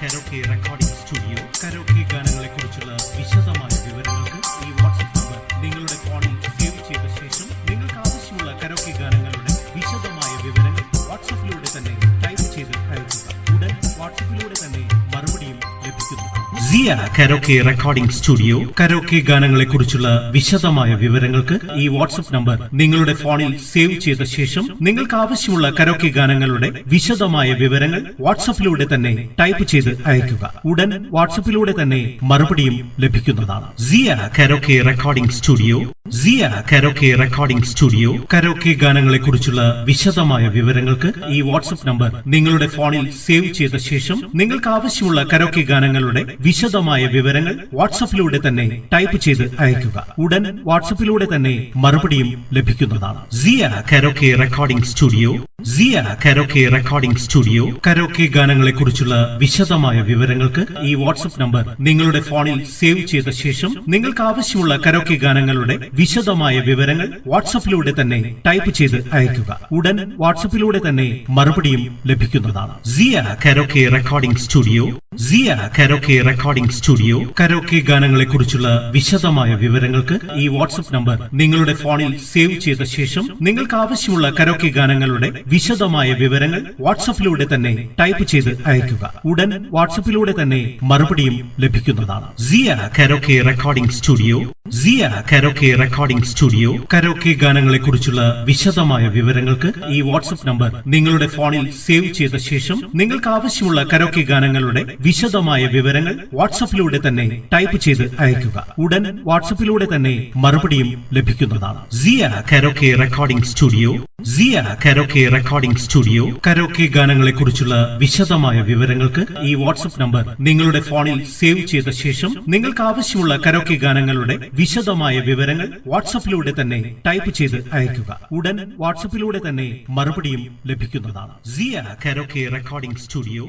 Karaoke recording studio karaoke ഗാനങ്ങളെക്കുറിച്ചുള്ള വിശദമായ വിവരങ്ങൾക്ക് ഈ വാട്സ്ആപ്പ് നമ്പർ നിങ്ങളുടെ ഫോണിൽ സേവ് ചെയ്ത ശേഷം നിങ്ങൾക്ക് ആവശ്യമുള്ള കരോക്കെ ഗാനങ്ങളുടെ വിശദമായ വിവരങ്ങൾ വാട്സ്ആപ്പിലൂടെ തന്നെ ടൈപ്പ് ചെയ്ത് അയക്കുക. ഉടൻ വാട്സ്ആപ്പിലൂടെ തന്നെ മറുപടിയും ലഭിക്കുന്നു. സിയ കരോക്കെ റെക്കോർഡിംഗ് സ്റ്റുഡിയോ കരോക്കെ ഗാനങ്ങളെക്കുറിച്ചുള്ള വിശദമായ വിവരങ്ങൾക്ക് ഈ വാട്സ്ആപ്പ് നമ്പർ നിങ്ങളുടെ ഫോണിൽ സേവ് ചെയ്ത ശേഷം നിങ്ങൾക്ക് ആവശ്യമുള്ള കരോക്കെ ഗാനങ്ങളുടെ വിശദമായ വിവരങ്ങൾ വാട്സ്ആപ്പിലൂടെ തന്നെ ടൈപ്പ് ചെയ്ത് അയക്കുക. ഉടൻ വാട്സ്ആപ്പിലൂടെ തന്നെ മറുപടിയും ലഭിക്കുന്നതാണ്. സിയ കരോക്കെ റെക്കോർഡിംഗ് സ്റ്റുഡിയോ സിയ കരോക്കെ റെക്കോർഡിംഗ് സ്റ്റുഡിയോ കരോക്കെ ഗാനങ്ങളെക്കുറിച്ചുള്ള വിശദമായ വിവരങ്ങൾക്ക് ഈ വാട്സ്ആപ്പ് നമ്പർ നിങ്ങളുടെ ഫോണിൽ സേവ് ചെയ്ത ശേഷം നിങ്ങൾക്ക് ആവശ്യമുള്ള കരോക്കെ ഗാനങ്ങളുടെ വിശദമായ വിവരങ്ങൾ വാട്സ്ആപ്പിലൂടെ തന്നെ ടൈപ്പ് ചെയ്ത് അയക്കുക. ഉടൻ വാട്സ്ആപ്പിലൂടെ തന്നെ മറുപടിയും ലഭിക്കുന്നതാണ്. സിയ കരോക്കെ റെക്കോർഡിംഗ് സ്റ്റുഡിയോ സിയ കരോക്കെ റെക്കോർഡിംഗ് സ്റ്റുഡിയോ കരോക്കെ ഗാനങ്ങളെക്കുറിച്ചുള്ള വിശദമായ വിവരങ്ങൾക്ക് ഈ വാട്സ്ആപ്പ് നമ്പർ നിങ്ങളുടെ ഫോണിൽ സേവ് ചെയ്ത ശേഷം നിങ്ങൾക്ക് ആവശ്യമുള്ള കരോക്കെ ഗാനങ്ങളുടെ വിശദമായ വിവരങ്ങൾ വാട്സ്ആപ്പിലൂടെ തന്നെ ടൈപ്പ് ചെയ്ത് അയക്കുക. ഉടൻ വാട്സ്ആപ്പിലൂടെ തന്നെ മറുപടിയും ലഭിക്കുന്നതാണ്. സിയ കരോക്കെ റെക്കോർഡിംഗ് സ്റ്റുഡിയോ സിയ കരോക്കെ റെക്കോർഡിംഗ് സ്റ്റുഡിയോ കരോക്കെ ഗാനങ്ങളെക്കുറിച്ചുള്ള വിശദമായ വിവരങ്ങൾക്ക് ഈ വാട്സ്ആപ്പ് നമ്പർ നിങ്ങളുടെ ഫോണിൽ സേവ് ചെയ്ത ശേഷം നിങ്ങൾക്ക് ആവശ്യമുള്ള കരോക്കെ ഗാനങ്ങളുടെ വിശദമായ വിവരങ്ങൾ വാട്സ്ആപ്പിലൂടെ തന്നെ ടൈപ്പ് ചെയ്ത് അയക്കുക. ഉടൻ വാട്സ്ആപ്പിലൂടെ തന്നെ മറുപടിയും ലഭിക്കുന്നതാണ്. സിയ കരോക്കെ റെക്കോർഡിംഗ് സ്റ്റുഡിയോ സിയ കരോക്കെ റെക്കോർഡിംഗ് സ്റ്റുഡിയോ കരോക്കെ ഗാനങ്ങളെക്കുറിച്ചുള്ള വിശദമായ വിവരങ്ങൾക്ക് ഈ വാട്സ്ആപ്പ് നമ്പർ നിങ്ങളുടെ ഫോണിൽ സേവ് ചെയ്ത ശേഷം നിങ്ങൾക്ക് ആവശ്യമുള്ള കരോക്കെ ഗാനങ്ങളുടെ വിശദമായ വിവരങ്ങൾ വാട്സ്ആപ്പിലൂടെ തന്നെ ടൈപ്പ് ചെയ്ത് അയക്കുക. ഉടൻ വാട്സ്ആപ്പിലൂടെ തന്നെ മറുപടിയും ലഭിക്കുന്നതാണ്. സിയ കരോക്കെ റെക്കോർഡിംഗ് സ്റ്റുഡിയോ സിയ കരോക്കെ റെക്കോർഡിംഗ് സ്റ്റുഡിയോ കരോക്കെ ഗാനങ്ങളെക്കുറിച്ചുള്ള വിശദമായ വിവരങ്ങൾക്ക് ഈ വാട്സ്ആപ്പ് നമ്പർ നിങ്ങളുടെ ഫോണിൽ സേവ് ചെയ്ത ശേഷം നിങ്ങൾക്ക് ആവശ്യമുള്ള കരോക്കെ ഗാനങ്ങളുടെ വിശദമായ വിവരങ്ങൾ വാട്സ്ആപ്പിലൂടെ തന്നെ ടൈപ്പ് ചെയ്ത് അയക്കുക. ഉടൻ വാട്സ്ആപ്പിലൂടെ തന്നെ മറുപടിയും ലഭിക്കുന്നതാണ്. സിയ കരോക്കെ റെക്കോർഡിംഗ് സ്റ്റുഡിയോ